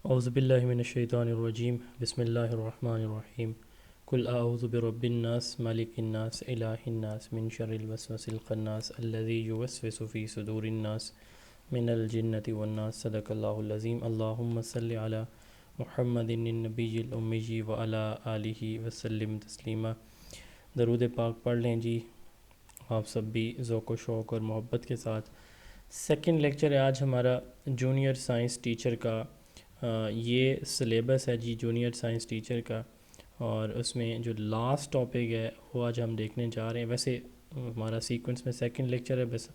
اعوذ باللہ من الشیطان الرجیم بسم اللہ الرحمن الرحیم قل اعوذ برب الناس مالک الناس الہ الناس من شر الوسوس الخناس الذی یوسوس فی صدور الناس من الجنۃ والناس صدق اللہ العظیم اللہم صلی علی محمد النبی الامی وعلی آلہ وسلم تسلیما۔ درود پاک پڑھ لیں جی آپ سب بھی ذوق و شوق اور محبت کے ساتھ۔ سیکنڈ لیکچر ہے آج ہمارا جونیئر سائنس ٹیچر کا۔ یہ سلیبس ہے جی جونیئر سائنس ٹیچر کا، اور اس میں جو لاسٹ ٹاپک ہے وہ آج ہم دیکھنے جا رہے ہیں۔ ویسے ہمارا سیکوینس میں سیکنڈ لیکچر ہے، بس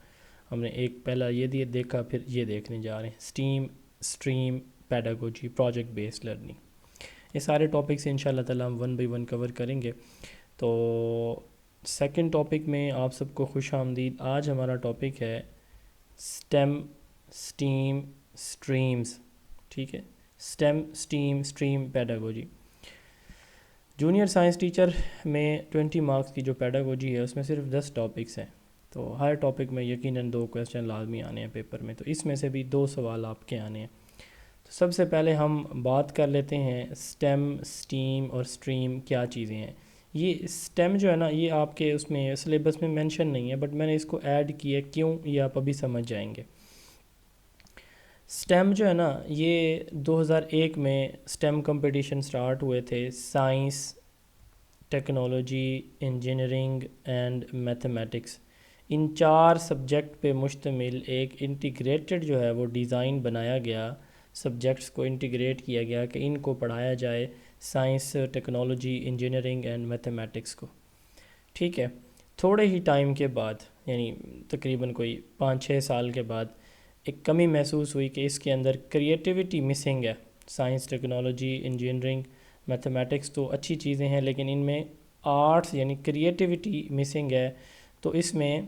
ہم نے ایک پہلا یہ دیکھا، پھر یہ دیکھنے جا رہے ہیں STEM, stream, pedagogy, project based learning. یہ سارے ٹاپکس ان شاء اللہ تعالیٰ ہم ون بائی ون کور کریں گے۔ تو سیکنڈ ٹاپک میں آپ سب کو خوش آمدید۔ آج ہمارا ٹاپک ہے اسٹیم، اسٹیم، اسٹریمز، ٹھیک ہے، STEM, STEM, stream, pedagogy. Junior science teacher میں 20 مارکس کی جو پیڈاگوجی ہے اس میں صرف 10 ٹاپکس ہیں، تو ہر ٹاپک میں یقیناً 2 کویسچن لازمی آنے ہیں پیپر میں، تو اس میں سے بھی 2 سوال آپ کے آنے ہیں۔ تو سب سے پہلے ہم بات کر لیتے ہیں اسٹیم، اسٹیم اور اسٹریم کیا چیزیں ہیں۔ یہ اسٹیم جو ہے نا، یہ آپ کے اس میں سلیبس میں مینشن نہیں ہے، بٹ میں نے اس کو ایڈ کیا، کیوں یہ آپ ابھی سمجھ جائیں گے۔ اسٹیم جو ہے نا، یہ 2001 میں اسٹیم کمپٹیشن سٹارٹ ہوئے تھے، science, technology, engineering and mathematics, in 4 subject پہ مشتمل ایک انٹیگریٹڈ جو ہے وہ ڈیزائن بنایا گیا، سبجیکٹس کو انٹیگریٹ کیا گیا کہ ان کو پڑھایا جائے، science, technology, engineering and mathematics کو، ٹھیک ہے۔ تھوڑے ہی ٹائم کے بعد، یعنی تقریباً کوئی 5-6 سال کے بعد، ایک کمی محسوس ہوئی کہ اس کے اندر کریٹیوٹی مسنگ ہے۔ سائنس، ٹیکنالوجی، انجینئرنگ، میتھمیٹکس تو اچھی چیزیں ہیں، لیکن ان میں آرٹس یعنی کریٹیوٹی مسنگ ہے، تو اس میں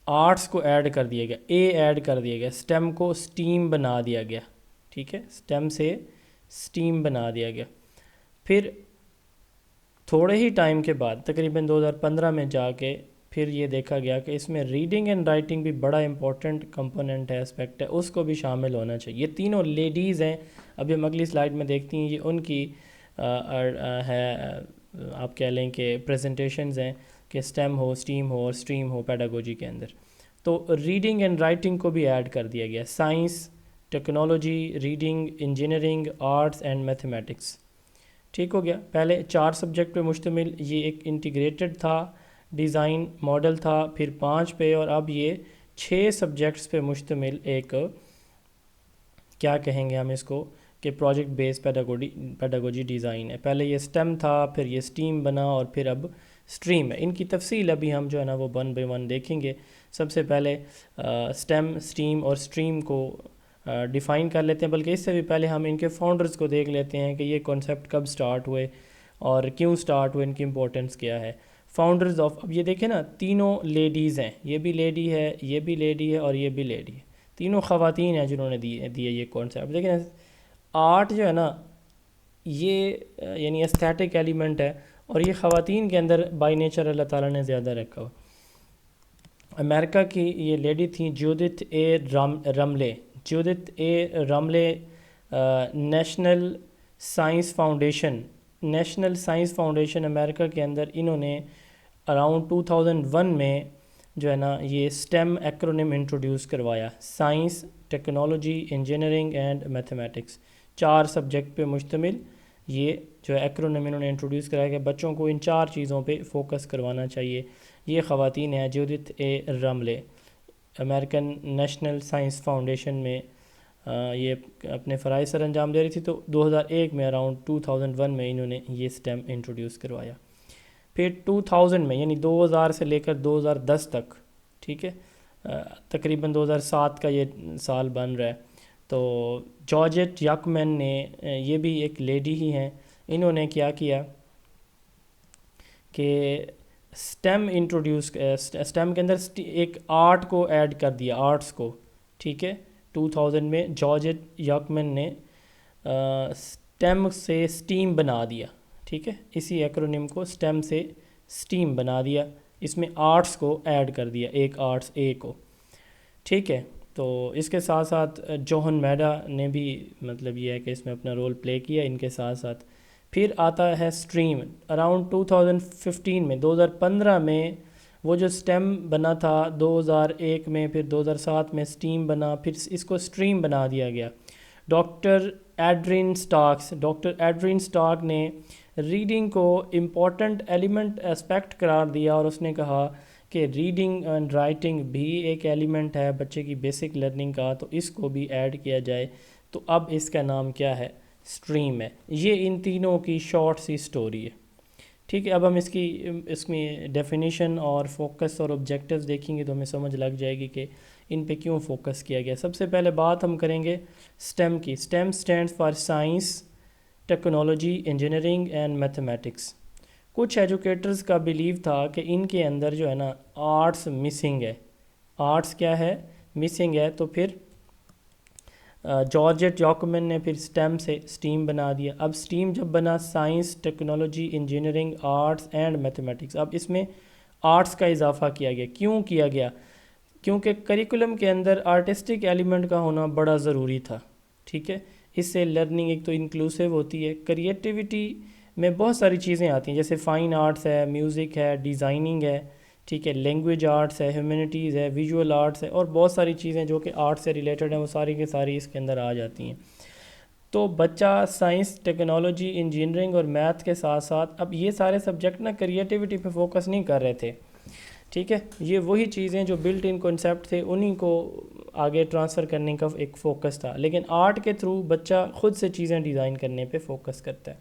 آرٹس کو ایڈ کر دیا گیا، ایڈ کر دیا گیا، اسٹیم کو اسٹیم بنا دیا گیا، ٹھیک ہے، اسٹیم سے اسٹیم بنا دیا گیا۔ پھر تھوڑے ہی ٹائم کے بعد تقریباً 2015 میں جا کے پھر یہ دیکھا گیا کہ اس میں ریڈنگ اینڈ رائٹنگ بھی بڑا امپورٹنٹ کمپوننٹ ہے، اسپیکٹ ہے، اس کو بھی شامل ہونا چاہیے۔ یہ تینوں لیڈیز ہیں، ابھی ہم اگلی سلائیڈ میں دیکھتی ہیں، یہ ان کی ہے، آپ کہہ لیں کہ پریزنٹیشنز ہیں کہ اسٹیم ہو، اسٹیم ہو اور اسٹریم ہو پیڈاگوجی کے اندر۔ تو ریڈنگ اینڈ رائٹنگ کو بھی ایڈ کر دیا گیا، science, technology, reading, engineering, arts and mathematics, ٹھیک ہو گیا۔ پہلے 4 سبجیکٹ پہ مشتمل یہ ایک انٹیگریٹڈ تھا، ڈیزائن ماڈل تھا، پھر 5 پہ، اور اب یہ 6 سبجیکٹس پہ مشتمل ایک، کیا کہیں گے ہم اس کو، کہ پروجیکٹ بیس پیڈاگوجی ڈیزائن ہے۔ پہلے یہ اسٹیم تھا، پھر یہ اسٹیم بنا، اور پھر اب اسٹریم ہے۔ ان کی تفصیل ابھی ہم جو ہے نا وہ 1 بائی 1 دیکھیں گے۔ سب سے پہلے اسٹیم، اسٹیم اور اسٹریم کو ڈیفائن کر لیتے ہیں، بلکہ اس سے بھی پہلے ہم ان کے فاؤنڈرز کو دیکھ لیتے ہیں کہ یہ کانسیپٹ کب سٹارٹ ہوئے اور کیوں سٹارٹ ہوئے، ان کی امپورٹنس کیا ہے۔ فاؤنڈرز آف، اب یہ دیکھیں نا، تینوں لیڈیز ہیں، یہ بھی لیڈی ہے، یہ بھی لیڈی ہے، اور یہ بھی لیڈی ہے، تینوں خواتین ہیں جنہوں نے دیے یہ کانسیپٹ۔ دیکھیں آرٹ جو ہے نا، یہ یعنی ایستھیٹک ایلیمنٹ ہے، اور یہ خواتین کے اندر بائی نیچر اللہ تعالیٰ نے زیادہ رکھا ہوا۔ امریکہ کی یہ لیڈی تھیں جودتھ اے رملے، جودتھ اے رملے، نیشنل سائنس فاؤنڈیشن امریکہ کے اندر، انہوں نے اراؤنڈ 2001 میں جو ہے نا یہ اسٹیم ایکرونیم انٹروڈیوس کروایا، science, technology, engineering and mathematics, 4 subject پہ مشتمل یہ جو ہے ایکرونیم انہوں نے انٹروڈیوس کرایا کہ بچوں کو ان 4 چیزوں پہ فوکس کروانا چاہیے۔ یہ خواتین ہیں جودتھ اے رملے، امریکن نیشنل سائنس فاؤنڈیشن میں یہ اپنے فرائض سر انجام دے رہی تھی، تو 2001 میں اراؤنڈ 2001 میں انہوں نے یہ اسٹیم انٹروڈیوس کروایا۔ پھر 2000 میں، یعنی 2000 سے لے کر 2010 تک، ٹھیک ہے، تقریباً 2007 کا یہ سال بن رہا ہے، تو جارجٹ یاکمین نے، یہ بھی ایک لیڈی ہی ہیں، انہوں نے کیا کیا کہ اسٹیم اسٹیم کے اندر ایک آرٹ کو ایڈ کر دیا، آرٹس کو، ٹھیک ہے۔ 2000 میں جارجٹ یاکمین نے اسٹیم سے اسٹیم بنا دیا، ٹھیک ہے، اسی ایکرونیم کو اسٹیم سے اسٹیم بنا دیا، اس میں آرٹس کو ایڈ کر دیا، ایک آرٹس اے کو، ٹھیک ہے۔ تو اس کے ساتھ ساتھ جوہن میڈا نے بھی مطلب یہ ہے کہ اس میں اپنا رول پلے کیا ان کے ساتھ ساتھ. پھر آتا ہے اسٹریم. اراؤنڈ 2015 میں 2015 میں وہ جو اسٹیم بنا تھا 2001 میں، پھر 2007 میں اسٹیم بنا، پھر اس کو اسٹریم بنا دیا گیا. ڈاکٹر ایڈرین سٹارک نے ریڈنگ کو امپورٹنٹ ایلیمنٹ اسپیکٹ قرار دیا، اور اس نے کہا کہ ریڈنگ اینڈ رائٹنگ بھی ایک ایلیمنٹ ہے بچے کی بیسک لرننگ کا، تو اس کو بھی ایڈ کیا جائے. تو اب اس کا نام کیا ہے؟ اسٹریم ہے. یہ ان تینوں کی شارٹ سی سٹوری ہے. ٹھیک ہے، اب ہم اس میں ڈیفینیشن اور فوکس اور آبجیکٹیوز دیکھیں گے تو ہمیں سمجھ لگ جائے گی کہ ان پہ کیوں فوکس کیا گیا. سب سے پہلے بات ہم کریں گے اسٹیم کی. STEM stands for science, technology, engineering and mathematics. کچھ ایجوکیٹرز کا بیلیو تھا کہ ان کے اندر جو ہے نا آرٹس مسنگ ہے. آرٹس کیا ہے؟ مسنگ ہے. تو پھر جارجٹ یاکومن نے پھر اسٹیم سے اسٹیم بنا دیا. اب اسٹیم جب بنا، science, technology, engineering, arts and mathematics. اب اس میں آرٹس کا اضافہ کیا گیا. کیوں کیا گیا؟ کیونکہ کریکولم کے اندر آرٹسٹک ایلیمنٹ کا ہونا بڑا ضروری تھا. ٹھیک ہے، اس سے لرننگ ایک تو انکلوسیو ہوتی ہے. کریٹیوٹی میں بہت ساری چیزیں آتی ہیں، جیسے فائن آرٹس ہے، میوزک ہے، ڈیزائننگ ہے، ٹھیک ہے، لینگویج آرٹس ہے، ہیومینٹیز ہے، ویژول آرٹس ہے، اور بہت ساری چیزیں جو کہ آرٹ سے ریلیٹڈ ہیں، وہ ساری کی ساری اس کے اندر آ جاتی ہیں. تو بچہ سائنس، ٹیکنالوجی، انجینئرنگ اور میتھ کے ساتھ ساتھ اب یہ سارے سبجیکٹ نا کریٹیوٹی پہ فوکس نہیں کر رہے تھے. ٹھیک ہے، یہ وہی چیزیں جو بلٹ ان کنسیپٹ تھے انہی کو آگے ٹرانسفر کرنے کا ایک فوکس تھا. لیکن آرٹ کے تھرو بچہ خود سے چیزیں ڈیزائن کرنے پہ فوکس کرتا ہے،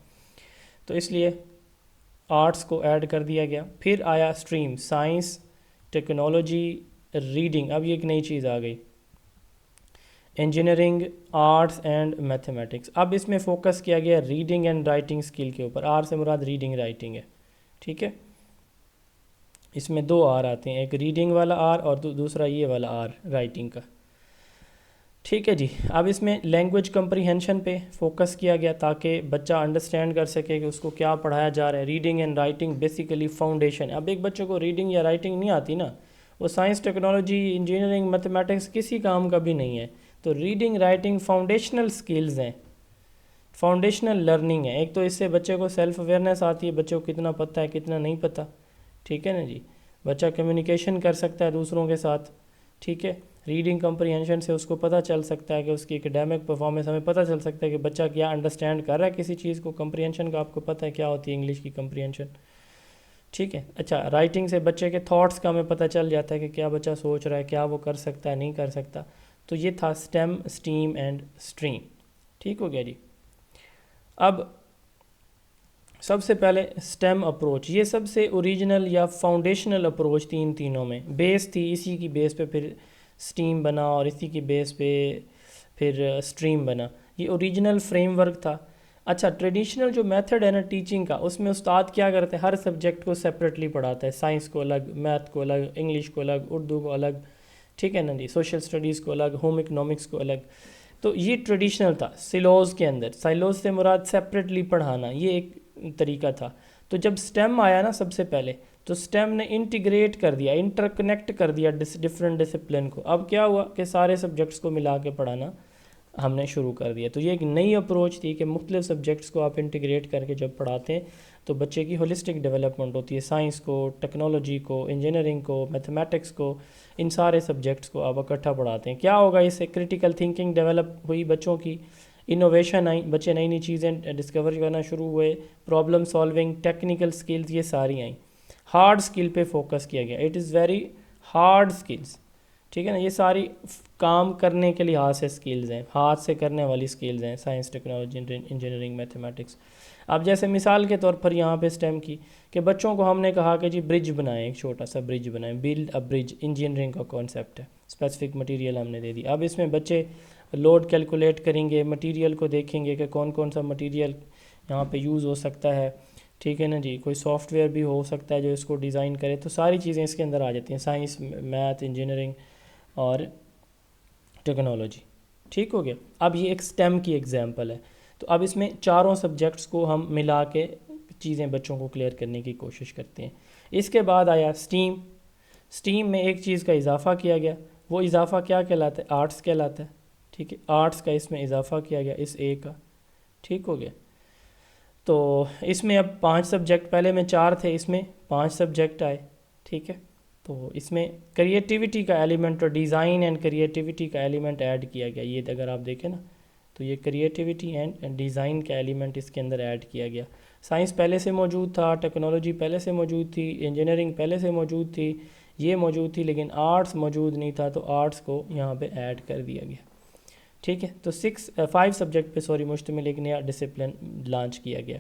تو اس لیے آرٹس کو ایڈ کر دیا گیا. پھر آیا اسٹریم، سائنس، ٹیکنالوجی، ریڈنگ. اب یہ ایک نئی چیز آ گئی، انجینئرنگ، آرٹس اینڈ میتھمیٹکس. اب اس میں فوکس کیا گیا ریڈنگ اینڈ رائٹنگ اسکل کے اوپر. آر سے مراد ریڈنگ رائٹنگ ہے. ٹھیک ہے، اس میں دو آر آتے ہیں، ایک ریڈنگ والا آر اور دوسرا یہ والا آر رائٹنگ کا. ٹھیک ہے جی. اب اس میں لینگویج کمپریہنشن پہ فوکس کیا گیا تاکہ بچہ انڈرسٹینڈ کر سکے کہ اس کو کیا پڑھایا جا رہا ہے. Reading and writing basically foundation. اب ایک بچے کو ریڈنگ یا رائٹنگ نہیں آتی نا، وہ سائنس، ٹیکنالوجی، انجینئرنگ، میتھمیٹکس کسی کام کا بھی نہیں ہے. تو ریڈنگ رائٹنگ فاؤنڈیشنل سکلز ہیں، فاؤنڈیشنل لرننگ ہے. ایک تو اس سے بچے کو سیلف اویئرنیس آتی ہے، بچے کو کتنا پتہ ہے کتنا نہیں پتہ. ٹھیک ہے نا جی، بچہ کمیونیکیشن کر سکتا ہے دوسروں کے ساتھ. ٹھیک ہے، ریڈنگ کمپریہنشن سے اس کو پتہ چل سکتا ہے کہ اس کی اکیڈیمک پرفارمنس، ہمیں پتہ چل سکتا ہے کہ بچہ کیا انڈرسٹینڈ کر رہا ہے کسی چیز کو. کمپریہنشن کا آپ کو پتہ ہے کیا ہوتی ہے انگلش کی کمپریہنشن. ٹھیک ہے، اچھا، رائٹنگ سے بچے کے تھاٹس کا ہمیں پتہ چل جاتا ہے کہ کیا بچہ سوچ رہا ہے، کیا وہ کر سکتا ہے نہیں کر سکتا. تو یہ تھا اسٹیم، اسٹیم اینڈ اسٹریم. ٹھیک ہو گیا جی. اب سب سے پہلے اسٹیم اپروچ، یہ سب سے اوریجنل یا فاؤنڈیشنل اپروچ تھی. ان تینوں میں بیس تھی، اسی کی بیس پہ پھر اسٹیم بنا اور اسی کی بیس پہ پھر اسٹریم بنا. یہ اوریجنل فریم ورک تھا. اچھا، ٹریڈیشنل جو میتھڈ ہے نا ٹیچنگ کا، اس میں استاد کیا کرتے ہیں، ہر سبجیکٹ کو سپریٹلی پڑھاتا ہے. سائنس کو الگ، میتھ کو الگ، انگلش کو الگ، اردو کو الگ. ٹھیک ہے نا جی، سوشل اسٹڈیز کو الگ، ہوم اکنامکس کو الگ. تو یہ ٹریڈیشنل تھا. سیلوز کے اندر، سیلوز سے مراد سپریٹلی پڑھانا، یہ ایک طریقہ تھا. تو جب سٹیم آیا نا سب سے پہلے، تو سٹیم نے انٹیگریٹ کر دیا، انٹر کنیکٹ کر دیا ڈفرینٹ ڈسپلن کو. اب کیا ہوا کہ سارے سبجیکٹس کو ملا کے پڑھانا ہم نے شروع کر دیا. تو یہ ایک نئی اپروچ تھی کہ مختلف سبجیکٹس کو آپ انٹیگریٹ کر کے جب پڑھاتے ہیں تو بچے کی ہولسٹک ڈیولپمنٹ ہوتی ہے. سائنس کو، ٹیکنالوجی کو، انجینئرنگ کو، میتھمیٹکس کو، ان سارے سبجیکٹس کو آپ اکٹھا پڑھاتے ہیں. کیا ہوگا اس سے؟ کریٹیکل تھنکنگ ڈیولپ ہوئی بچوں کی، انوویشن آئی، بچے نئی نئی چیزیں ڈسکور کرنا شروع ہوئے، پرابلم سالونگ، ٹیکنیکل سکلز یہ ساری آئیں. ہارڈ سکل پہ فوکس کیا گیا. It is very hard skills. ٹھیک ہے نا، یہ ساری کام کرنے کے لحاظ سے سکلز ہیں، ہاتھ سے کرنے والی سکلز ہیں، سائنس، ٹیکنالوجی، انجینئرنگ، میتھمیٹکس. اب جیسے مثال کے طور پر یہاں پہ اسٹیم کی کہ بچوں کو ہم نے کہا کہ جی برج بنائیں، ایک چھوٹا سا برج بنائیں، بلڈ اے برج. انجینئرنگ کا کانسیپٹ ہے، اسپیسیفک مٹیریل ہم نے دے دی. اب اس میں بچے لوڈ کیلکولیٹ کریں گے، مٹیریل کو دیکھیں گے کہ کون کون سا مٹیریل یہاں پہ یوز ہو سکتا ہے. ٹھیک ہے نا جی، کوئی سافٹ ویئر بھی ہو سکتا ہے جو اس کو ڈیزائن کرے. تو ساری چیزیں اس کے اندر آ جاتی ہیں، سائنس، میتھ، انجینئرنگ اور ٹیکنالوجی. ٹھیک ہو گیا. اب یہ ایک سٹیم کی ایگزامپل ہے. تو اب اس میں چاروں سبجیکٹس کو ہم ملا کے چیزیں بچوں کو کلیئر کرنے کی کوشش کرتے ہیں. اس کے بعد آیا سٹیم. سٹیم میں ایک چیز کا اضافہ کیا گیا، وہ اضافہ کیا کہلاتا ہے؟ آرٹس کہلاتا ہے، ٹھیک ہے، آرٹس کا اس میں اضافہ کیا گیا اس اے کا، ٹھیک ہو گیا۔ تو اس میں اب 5 سبجیکٹ، پہلے میں 4 تھے، اس میں 5 سبجیکٹ آئے، ٹھیک ہے۔ تو اس میں کریٹیوٹی کا ایلیمنٹ اور ڈیزائن اینڈ کریٹیوٹی کا ایلیمنٹ ایڈ کیا گیا، یہ اگر آپ دیکھیں نا تو یہ کریٹیوٹی اینڈ ڈیزائن کا ایلیمنٹ اس کے اندر ایڈ کیا گیا۔ سائنس پہلے سے موجود تھا، ٹیکنالوجی پہلے سے موجود تھی، انجینئرنگ پہلے سے موجود تھی، یہ موجود تھی، لیکن آرٹس موجود نہیں تھا، تو آرٹس کو یہاں پہ ایڈ کر دیا گیا، ٹھیک ہے۔ تو 5 سبجیکٹ پہ مشتمل ایک نیا ڈسپلن لانچ کیا گیا۔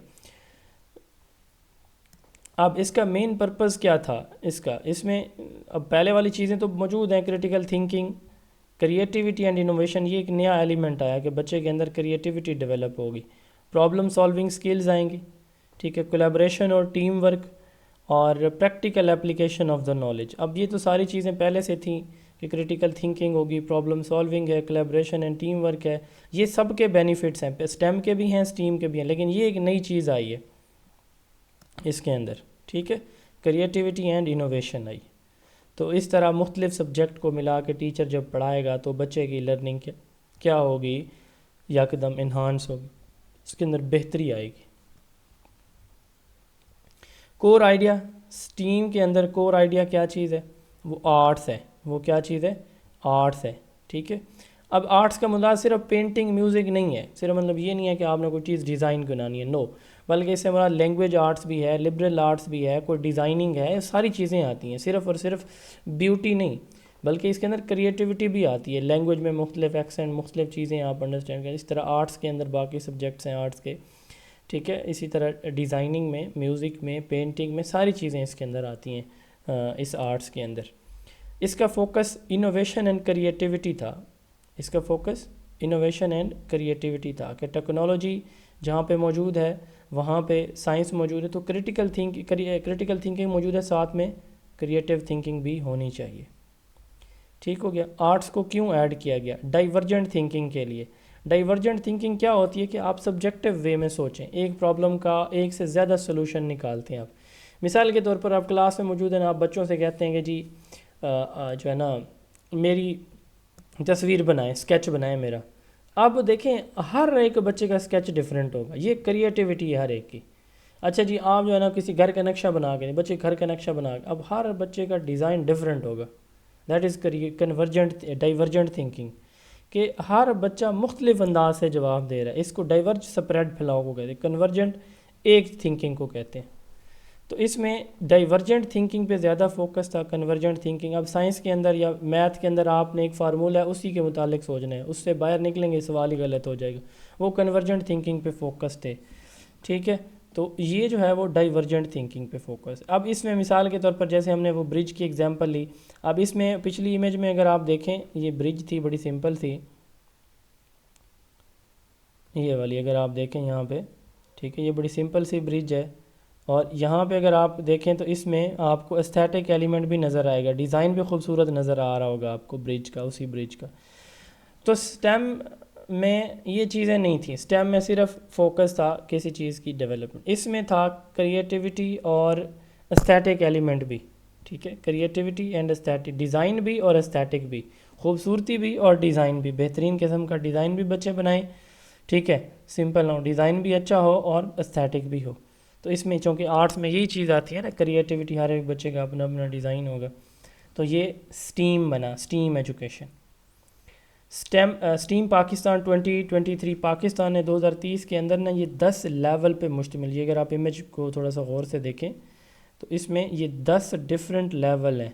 اب اس کا مین پرپز کیا تھا اس میں اب پہلے والی چیزیں تو موجود ہیں، critical thinking, creativity and innovation, یہ ایک نیا ایلیمنٹ آیا کہ بچے کے اندر کریٹیوٹی ڈیولپ ہوگی، پرابلم سالونگ سکلز آئیں گی، ٹھیک ہے، کولیبریشن اور ٹیم ورک اور practical application of the knowledge. اب یہ تو ساری چیزیں پہلے سے تھیں کہ کریٹیکل تھنکنگ ہوگی، پرابلم سالونگ ہے، کولیبریشن اینڈ ٹیم ورک ہے، یہ سب کے بینیفٹس ہیں، اسٹیم کے بھی ہیں، اسٹیم کے بھی ہیں، لیکن یہ ایک نئی چیز آئی ہے اس کے اندر، ٹھیک ہے، کریٹیوٹی اینڈ انوویشن آئی۔ تو اس طرح مختلف سبجیکٹ کو ملا کے ٹیچر جب پڑھائے گا تو بچے کی لرننگ کیا ہوگی، یکدم انہانس ہوگی، اس کے اندر بہتری آئے گی۔ کور آئیڈیا، اسٹیم کے اندر کور آئیڈیا کیا چیز ہے؟ وہ آرٹس ہے، وہ کیا چیز ہے؟ آرٹس ہے، ٹھیک ہے۔ اب آرٹس کا مراد صرف پینٹنگ میوزک نہیں ہے، صرف مطلب یہ نہیں ہے کہ آپ نے کوئی چیز ڈیزائن بنانی ہے، نو، بلکہ اس سے مراد لینگویج آرٹس بھی ہے، لبرل آرٹس بھی ہے، کوئی ڈیزائننگ ہے، ساری چیزیں آتی ہیں، صرف اور صرف بیوٹی نہیں، بلکہ اس کے اندر کریٹیوٹی بھی آتی ہے، لینگویج میں مختلف ایکسنٹ، مختلف چیزیں آپ انڈرسٹینڈ کریں، اس طرح آرٹس کے اندر باقی سبجیکٹس ہیں آرٹس کے، ٹھیک ہے، اسی طرح ڈیزائننگ میں، میوزک میں، پینٹنگ میں، ساری چیزیں اس کے اندر آتی ہیں اس آرٹس کے اندر۔ اس کا فوکس انوویشن اینڈ کریٹیوٹی تھا، اس کا فوکس انوویشن اینڈ کریٹیوٹی تھا کہ ٹیکنالوجی جہاں پہ موجود ہے وہاں پہ سائنس موجود ہے، تو کریٹیکل تھنکنگ موجود ہے، ساتھ میں کریٹیو تھنکنگ بھی ہونی چاہیے، ٹھیک ہو گیا۔ آرٹس کو کیوں ایڈ کیا گیا؟ ڈائیورجنٹ تھنکنگ کے لیے۔ ڈائیورجنٹ تھنکنگ کیا ہوتی ہے کہ آپ سبجیکٹو وے میں سوچیں، ایک پرابلم کا ایک سے زیادہ سلوشن نکالتے ہیں آپ۔ مثال کے طور پر آپ کلاس میں موجود ہیں، آپ بچوں سے کہتے ہیں کہ جی جو ہے نا میری تصویر بنائیں، اسکیچ بنائیں میرا۔ اب دیکھیں ہر ایک بچے کا اسکیچ ڈیفرنٹ ہوگا، یہ کریٹیوٹی ہے ہر ایک کی۔ اچھا جی آپ جو ہے نا کسی گھر کا نقشہ بنا کے، بچے گھر کا نقشہ بنا کے، اب ہر بچے کا ڈیزائن ڈیفرنٹ ہوگا، دیٹ از ڈائیورجنٹ تھنکنگ، کہ ہر بچہ مختلف انداز سے جواب دے رہا ہے، اس کو ڈائیورج سپریڈ پھیلاؤ کو کہتے ہیں، کنورجنٹ ایک تھنکنگ کو کہتے ہیں۔ تو اس میں ڈائیورجنٹ تھنکنگ پہ زیادہ فوکس تھا، کنورجنٹ تھنکنگ۔ اب سائنس کے اندر یا میتھ کے اندر آپ نے ایک فارمولہ ہے، اسی کے متعلق سوچنا ہے، اس سے باہر نکلیں گے سوال ہی غلط ہو جائے گا، وہ کنورجنٹ تھنکنگ پہ فوکس تھے، ٹھیک ہے۔ تو یہ جو ہے وہ ڈائیورجنٹ تھنکنگ پہ فوکس ہے۔ اب اس میں مثال کے طور پر جیسے ہم نے وہ برج کی ایگزامپل لی، اب اس میں پچھلی امیج میں اگر آپ دیکھیں یہ برج تھی، بڑی سمپل تھی، یہ والی اگر آپ دیکھیں یہاں پہ، ٹھیک ہے، یہ بڑی سمپل سی برج ہے، اور یہاں پہ اگر آپ دیکھیں تو اس میں آپ کو استھیٹک ایلیمنٹ بھی نظر آئے گا، ڈیزائن بھی خوبصورت نظر آ رہا ہوگا آپ کو برج کا، اسی برج کا۔ تو سٹیم میں یہ چیزیں نہیں تھیں، سٹیم میں صرف فوکس تھا کسی چیز کی ڈیولپمنٹ، اس میں تھا کریٹیوٹی اور استھیٹک ایلیمنٹ بھی، ٹھیک ہے، کریٹیوٹی اینڈ استھیٹک، ڈیزائن بھی اور استھیٹک بھی، خوبصورتی بھی اور ڈیزائن بھی، بہترین قسم کا ڈیزائن بھی بچے بنائیں، ٹھیک ہے، سمپل ہو، ڈیزائن بھی اچھا ہو اور استھیٹک بھی ہو۔ تو اس میں چونکہ آرٹس میں یہی چیز آتی ہے نا، کریٹیوٹی، ہر ایک بچے کا اپنا اپنا ڈیزائن ہوگا، تو یہ سٹیم بنا، STEM education. STEM Pakistan 2023، Pakistan نے 2030 کے اندر نا یہ 10 لیول پہ مشتمل، یہ اگر آپ امیج کو تھوڑا سا غور سے دیکھیں تو اس میں یہ 10 ڈفرینٹ لیول ہیں،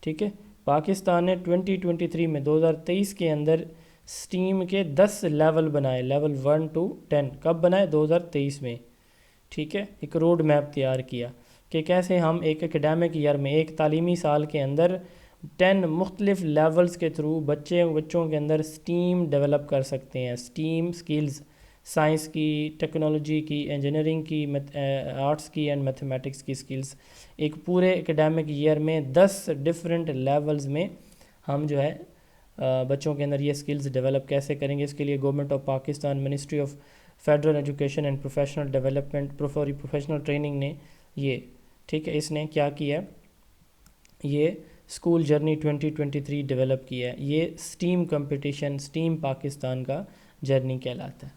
ٹھیک ہے۔ پاکستان نے 2023 میں 2023 کے اندر سٹیم کے 10 لیول بنائے، لیول 1 to 10، کب بنائے؟ 2023 میں، ٹھیک ہے، ایک روڈ میپ تیار کیا کہ کیسے ہم ایک اکیڈیمک ایئر میں، ایک تعلیمی سال کے اندر 10 مختلف لیولز کے تھرو بچوں کے اندر سٹیم ڈیولپ کر سکتے ہیں، سٹیم سکلز، سائنس کی، ٹیکنالوجی کی، انجینئرنگ کی، آرٹس کی اینڈ میتھمیٹکس کی سکلز، ایک پورے اکیڈیمک ایئر میں 10 ڈفرینٹ لیولز میں ہم جو ہے بچوں کے اندر یہ سکلز ڈیولپ کیسے کریں گے۔ اس کے لیے government of Pakistan, ministry of federal education and professional development, professional training نے یہ، ٹھیک ہے، اس نے کیا کیا، یہ اسکول جرنی 2023 ڈیولپ کیا ہے. یہ اسٹیم کمپٹیشن، اسٹیم پاکستان کا جرنی کہلاتا ہے.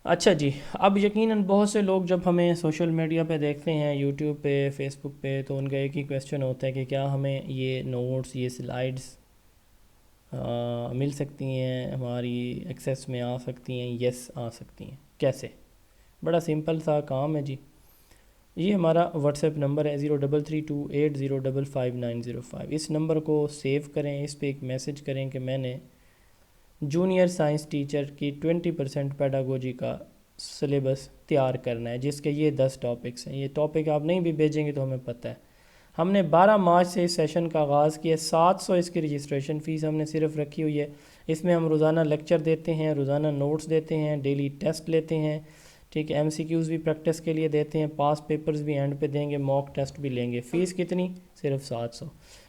اچھا جی، اب یقیناً بہت سے لوگ جب ہمیں سوشل میڈیا پہ دیکھتے ہیں، یوٹیوب پہ، فیس بک پہ، تو ان کا ایک ہی کویشچن ہوتا ہے کہ کیا ہمیں یہ نوٹس، یہ سلائیڈس مل سکتی ہیں، ہماری ایکسیس میں آ سکتی ہیں؟ یس آ سکتی ہیں. کیسے؟ بڑا سمپل سا کام ہے جی. یہ ہمارا واٹس ایپ نمبر ہے 033280559005. اس نمبر کو سیو کریں، اس پہ ایک میسج کریں کہ میں نے جونیئر سائنس ٹیچر کی 20% پیڈاگوجی کا سلیبس تیار کرنا ہے، جس کے یہ 10 ٹاپکس ہیں. یہ ٹاپک آپ نہیں بھی بھیجیں گے تو ہمیں پتہ ہے. ہم نے 12 مارچ سے اس سیشن کا آغاز کیا. 700 اس کی رجسٹریشن فیس ہم نے صرف رکھی ہوئی ہے. اس میں ہم روزانہ لیکچر دیتے ہیں، روزانہ نوٹس دیتے ہیں، ڈیلی ٹیسٹ لیتے ہیں، ٹھیک ہے، ایم سی کیوز بھی پریکٹس کے لیے دیتے ہیں، پاس پیپرز بھی اینڈ پہ دیں گے، موک ٹیسٹ بھی لیں گے. فیس کتنی؟ صرف 700.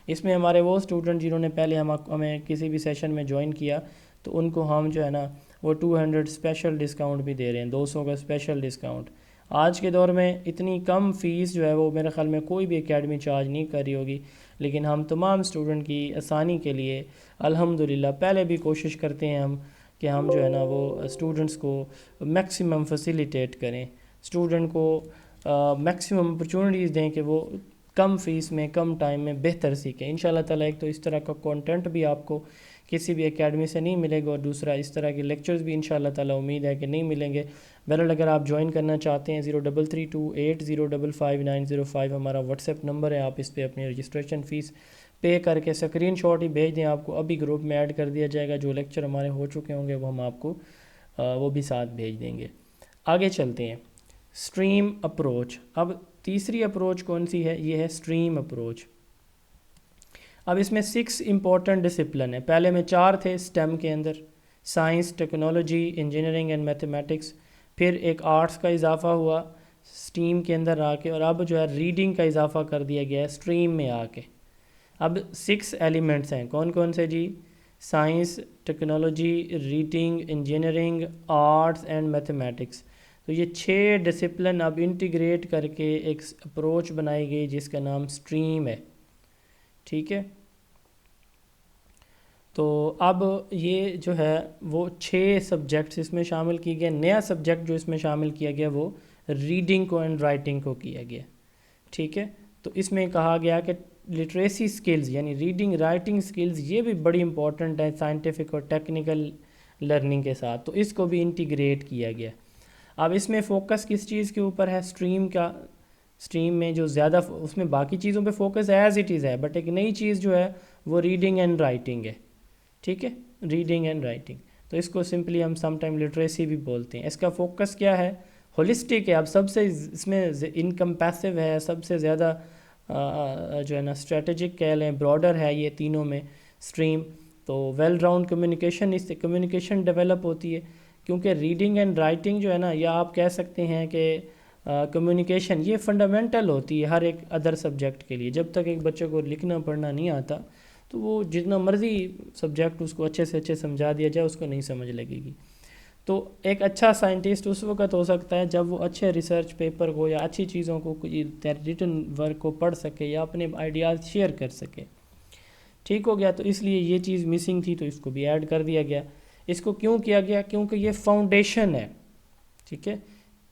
اس میں ہمارے وہ اسٹوڈنٹ جنہوں نے پہلے ہمیں کسی بھی سیشن میں جوائن کیا تو ان کو ہم جو ہے نا وہ 200 اسپیشل ڈسکاؤنٹ بھی دے رہے ہیں، 200 کا اسپیشل ڈسکاؤنٹ. آج کے دور میں اتنی کم فیس جو ہے وہ میرے خیال میں کوئی بھی اکیڈمی چارج نہیں کر رہی ہوگی، لیکن ہم تمام اسٹوڈنٹ کی آسانی کے لیے الحمدللہ پہلے بھی کوشش کرتے ہیں ہم کہ ہم جو ہے نا وہ اسٹوڈنٹس کو میکسیمم فیسیلیٹیٹ کریں، اسٹوڈنٹ کو میکسیمم اپرچونیٹیز دیں کہ وہ کم فیس میں، کم ٹائم میں بہتر سیکھیں. انشاءاللہ تعالیٰ ایک تو اس طرح کا کانٹینٹ بھی آپ کو کسی بھی اکیڈمی سے نہیں ملے گا، اور دوسرا اس طرح کے لیکچرز بھی انشاءاللہ تعالیٰ امید ہے کہ نہیں ملیں گے. بہرحال اگر آپ جوائن کرنا چاہتے ہیں 033280559005 ہمارا واٹس ایپ نمبر ہے. آپ اس پہ اپنی رجسٹریشن فیس پے کر کے اسکرین شاٹ ہی بھیج دیں، آپ کو ابھی گروپ میں ایڈ کر دیا جائے گا. جو لیکچر ہمارے ہو چکے ہوں گے وہ ہم آپ کو وہ بھی ساتھ بھیج دیں گے. آگے چلتے ہیں. Stream approach. اب تیسری اپروچ کون سی ہے؟ یہ ہے اسٹریم اپروچ. اب اس میں 6 امپورٹنٹ ڈسپلن ہیں. پہلے میں 4 تھے اسٹیم کے اندر، science, technology, engineering and mathematics. پھر ایک آرٹس کا اضافہ ہوا اسٹیم کے اندر آ کے، اور اب جو ہے ریڈنگ کا اضافہ کر دیا گیا ہے اسٹریم میں آ کے. اب 6 ایلیمنٹس ہیں. کون کون سے ji? Science, technology, reading, engineering, arts and mathematics. تو یہ 6 ڈسپلن اب انٹیگریٹ کر کے ایک اپروچ بنائی گئی جس کا نام اسٹریم ہے. ٹھیک ہے، تو اب یہ جو ہے وہ 6 سبجیکٹس اس میں شامل کی گئے. نیا سبجیکٹ جو اس میں شامل کیا گیا وہ ریڈنگ کو اینڈ رائٹنگ کو کیا گیا. ٹھیک ہے، تو اس میں کہا گیا کہ لٹریسی سکلز یعنی ریڈنگ رائٹنگ سکلز یہ بھی بڑی امپورٹنٹ ہے سائنٹیفک اور ٹیکنیکل لرننگ کے ساتھ، تو اس کو بھی انٹیگریٹ کیا گیا. اب اس میں فوکس کس چیز کے اوپر ہے؟ اسٹریم کا. اسٹریم میں جو زیادہ اس میں باقی چیزوں پہ فوکس ایز اٹ از ہے، بٹ ایک نئی چیز جو ہے وہ ریڈنگ اینڈ رائٹنگ ہے. ٹھیک ہے، ریڈنگ اینڈ رائٹنگ. تو اس کو سمپلی ہم سم ٹائم لٹریسی بھی بولتے ہیں. اس کا فوکس کیا ہے؟ ہولسٹک ہے. اب سب سے اس میں انکمپیسو ہے، سب سے زیادہ جو ہے نا اسٹریٹجک کہہ لیں، براڈر ہے یہ تینوں میں اسٹریم. تو ویل راؤنڈ کمیونیکیشن، اس سے کمیونیکیشن ڈیولپ ہوتی ہے، کیونکہ ریڈنگ اینڈ رائٹنگ جو ہے نا، یا آپ کہہ سکتے ہیں کہ کمیونیکیشن یہ فنڈامنٹل ہوتی ہے ہر ایک ادر سبجیکٹ کے لیے. جب تک ایک بچے کو لکھنا پڑھنا نہیں آتا تو وہ جتنا مرضی سبجیکٹ اس کو اچھے سے اچھے سمجھا دیا جائے اس کو نہیں سمجھ لگے گی. تو ایک اچھا سائنٹسٹ اس وقت ہو سکتا ہے جب وہ اچھے ریسرچ پیپر کو یا اچھی چیزوں کو، ریٹن ورک کو پڑھ سکے یا اپنے آئیڈیاز شیئر کر سکے. ٹھیک ہو گیا، تو اس لیے یہ چیز مسنگ تھی تو اس کو بھی ایڈ کر دیا گیا. اس کو کیوں کیا گیا؟ کیونکہ یہ فاؤنڈیشن ہے. ٹھیک ہے،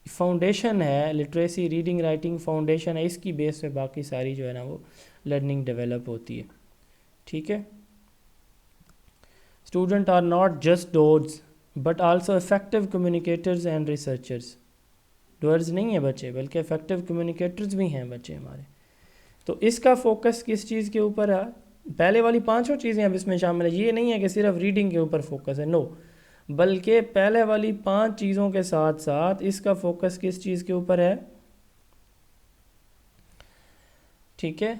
فاؤنڈیشن ہے، لٹریسی ریڈنگ رائٹنگ فاؤنڈیشن ہے. اس کی بیس پہ باقی ساری جو ہے نا وہ لرننگ ڈیولپ ہوتی ہے. ٹھیک ہے، student are not just doers but also effective communicators and researchers. Doers نہیں ہیں بچے بلکہ افیکٹو کمیونیکیٹرز بھی ہیں بچے ہمارے. تو اس کا فوکس کس چیز کے اوپر ہے؟ پہلے والی 5 چیزیں اب اس میں شامل ہے. یہ نہیں ہے کہ صرف ریڈنگ کے اوپر فوکس ہے، نو، بلکہ پہلے والی 5 چیزوں کے ساتھ ساتھ اس کا فوکس کس چیز کے اوپر ہے؟ ٹھیک ہے،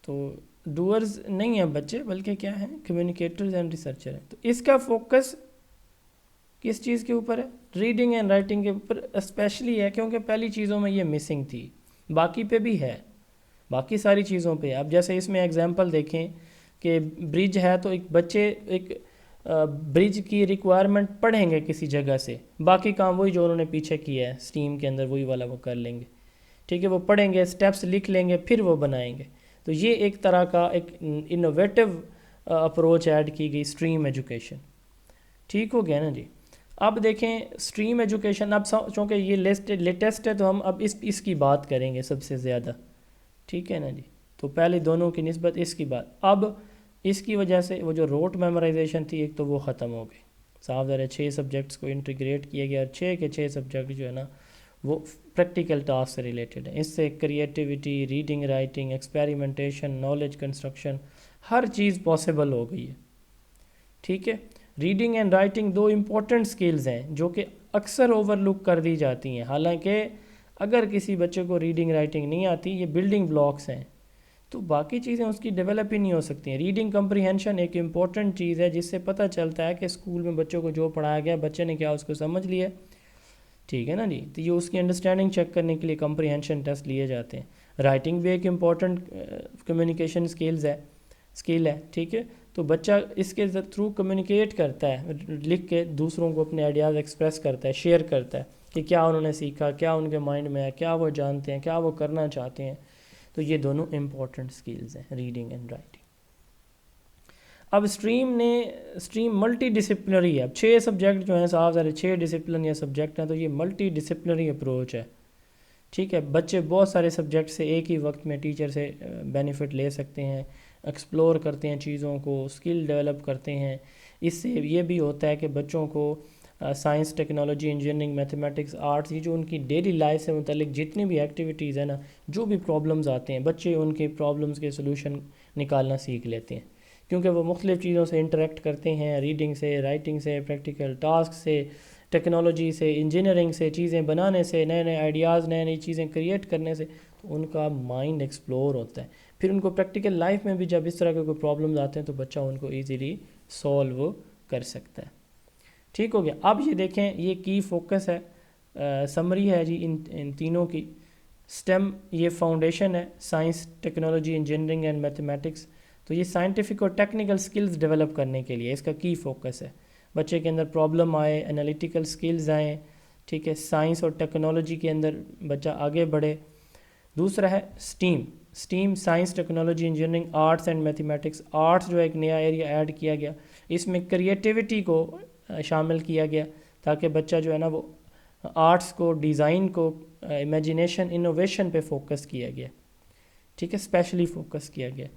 تو ڈوئرز نہیں ہیں بچے بلکہ کیا ہیں؟ کمیونیکیٹرز اینڈ ریسرچر ہیں. تو اس کا فوکس کس چیز کے اوپر ہے؟ ریڈنگ اینڈ رائٹنگ کے اوپر اسپیشلی ہے، کیونکہ پہلی چیزوں میں یہ مسنگ تھی. باقی پہ بھی ہے، باقی ساری چیزوں پہ. اب جیسے اس میں ایگزامپل دیکھیں کہ برج ہے تو ایک بچے ایک برج کی ریکوائرمنٹ پڑھیں گے کسی جگہ سے، باقی کام وہی جو انہوں نے پیچھے کیا ہے اسٹریم کے اندر وہی والا وہ کر لیں گے. ٹھیک ہے، وہ پڑھیں گے، اسٹیپس لکھ لیں گے، پھر وہ بنائیں گے. تو یہ ایک طرح کا ایک انوویٹو اپروچ ایڈ کی گئی اسٹریم ایجوکیشن. ٹھیک ہو گیا نا جی. اب دیکھیں اسٹریم ایجوکیشن، اب چونکہ یہ لیٹسٹ ہے تو ہم اب اس کی بات کریں گے سب سے زیادہ. ٹھیک ہے نا جی. تو پہلے دونوں کی نسبت اس کی بات. اب اس کی وجہ سے وہ جو روٹ میمورائزیشن تھی ایک تو وہ ختم ہو گئی. صاف ظاہر ہے 6 سبجیکٹس کو انٹیگریٹ کیا گیا اور 6 کے 6 سبجیکٹ جو ہے نا وہ پریکٹیکل ٹاسک سے ریلیٹڈ ہیں. اس سے creativity, reading writing, experimentation, knowledge construction, ہر چیز پاسبل ہو گئی ہے. ٹھیک ہے. Reading and writing 2 important skills ہیں جو کہ اکثر اوور لک کر دی جاتی ہیں. حالانکہ اگر کسی بچے کو ریڈنگ رائٹنگ نہیں آتی، یہ بلڈنگ بلاکس ہیں، تو باقی چیزیں اس کی ڈیولپ ہی نہیں ہو سکتی ہیں. ریڈنگ کمپریہنشن ایک امپورٹنٹ چیز ہے جس سے پتہ چلتا ہے کہ اسکول میں بچوں کو جو پڑھایا گیا بچے نے کیا اس کو سمجھ لیا. ٹھیک ہے نا جی. تو یہ اس کی انڈرسٹینڈنگ چیک کرنے کے لیے کمپریہنشن ٹیسٹ لیے جاتے ہیں. رائٹنگ بھی ایک امپورٹنٹ کمیونیکیشن اسکل ہے. ٹھیک ہے. تو بچہ اس کے تھرو کمیونیکیٹ کرتا ہے، لکھ کے دوسروں کو اپنے آئیڈیاز ایکسپریس کرتا ہے، شیئر کرتا ہے کہ کیا انہوں نے سیکھا، کیا ان کے مائنڈ میں ہے، کیا وہ جانتے ہیں، کیا وہ کرنا چاہتے ہیں. تو یہ دونوں امپورٹنٹ سکلز ہیں، ریڈنگ اینڈ رائٹنگ. اب اسٹریم ملٹی ڈسپلنری ہے. اب 6 سبجیکٹ جو ہیں، صاف ظاہر 6 ڈسپلن یا سبجیکٹ ہیں، تو یہ ملٹی ڈسپلنری اپروچ ہے. ٹھیک ہے. بچے بہت سارے سبجیکٹ سے ایک ہی وقت میں ٹیچر سے بینیفٹ لے سکتے ہیں، ایکسپلور کرتے ہیں چیزوں کو، اسکل ڈیولپ کرتے ہیں. اس سے یہ بھی ہوتا ہے کہ بچوں کو science, technology, engineering, mathematics, arts, یہ جو ان کی ڈیلی لائف سے متعلق جتنی بھی ایکٹیویٹیز ہیں نا، جو بھی پرابلمز آتے ہیں، بچے ان کے پرابلمز کے سلوشن نکالنا سیکھ لیتے ہیں، کیونکہ وہ مختلف چیزوں سے انٹریکٹ کرتے ہیں، ریڈنگ سے، رائٹنگ سے، پریکٹیکل ٹاسک سے، ٹیکنالوجی سے، انجینئرنگ سے، چیزیں بنانے سے، نئے نئے آئیڈیاز، نئی نئی چیزیں کریٹ کرنے سے. تو ان کا مائنڈ ایکسپلور ہوتا ہے. پھر ان کو پریکٹیکل لائف میں بھی جب اس طرح کے کوئی پرابلمز آتے ہیں تو بچہ ان کو ایزیلی سولو کر سکتا ہے. ٹھیک ہو گیا. اب یہ دیکھیں، یہ کی فوکس ہے، سمری ہے جی ان تینوں کی. اسٹیم یہ فاؤنڈیشن ہے، science, technology, engineering and mathematics. تو یہ سائنٹیفک اور ٹیکنیکل سکلز ڈیولپ کرنے کے لیے اس کا کی فوکس ہے. بچے کے اندر پرابلم آئے، انالیٹیکل سکلز آئیں. ٹھیک ہے. سائنس اور ٹیکنالوجی کے اندر بچہ آگے بڑھے. دوسرا ہے STEAM science, technology, engineering, arts and mathematics. Arts جو ایک نیا ایریا ایڈ کیا گیا، اس میں کریٹیوٹی کو شامل کیا گیا تاکہ بچہ جو ہے نا وہ آرٹس کو، ڈیزائن کو، امیجینیشن، انوویشن پہ فوکس کیا گیا. ٹھیک ہے. اسپیشلی فوکس کیا گیا.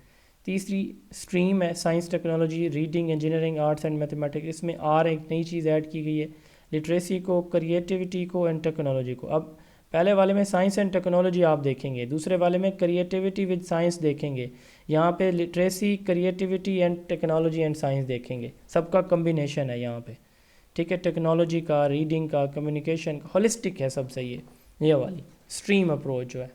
تیسری اسٹریم ہے science, technology, reading, engineering, arts and mathematics. اس میں ایک نئی چیز ایڈ کی گئی ہے، لٹریسی کو، کریٹیوٹی کو اینڈ ٹیکنالوجی کو. اب پہلے والے میں سائنس اینڈ ٹیکنالوجی آپ دیکھیں گے، دوسرے والے میں کریٹیوٹی ود سائنس دیکھیں گے. یہاں پہ literacy, creativity and technology and science دیکھیں گے. سب کا کمبینیشن ہے یہاں پہ. ٹھیک ہے. ٹیکنالوجی کا، ریڈنگ کا، کمیونیکیشن کا، ہولسٹک ہے سب سے یہ والی اسٹریم اپروچ جو ہے.